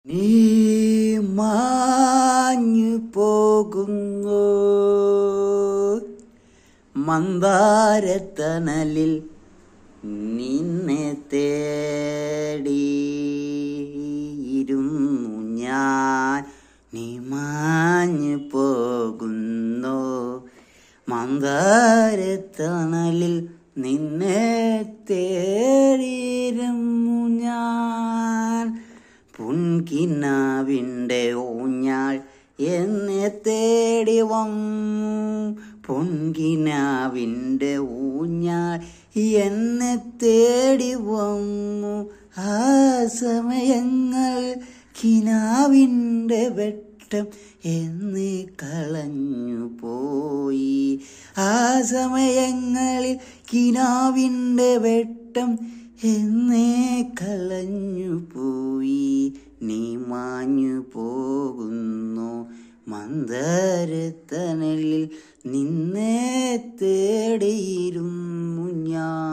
നീ മാഞ്ഞു പോകുന്നു മന്ദാരത്തണലിൽ നിന്നെ തേടിയിരുന്നു ഞാൻ. നീ മാഞ്ഞു പോകുന്നു മന്ദാരത്തണലിൽ നിന്നെ തേടിയിരുന്നു ഞാൻ. പൊൻകിനാവിൻ്റെ ഊഞ്ഞാൽ എന്നെ തേടി വന്നു. പൊൻകിനാവിൻ്റെ ഊഞ്ഞാൽ എന്നെ തേടി വന്നു. ആ സമയങ്ങൾ കിനാവിൻ്റെ വെട്ടം എന്നെ കളഞ്ഞു പോയി. ആ സമയങ്ങളിൽ കിനാവിൻ്റെ വെട്ടം എന്നെ കളഞ്ഞു പോയി. നീ മാഞ്ഞു പോകുന്നു മന്ദാരത്തണലിൽ നിന്നെ തേടിയിരുന്നു ഞാൻ.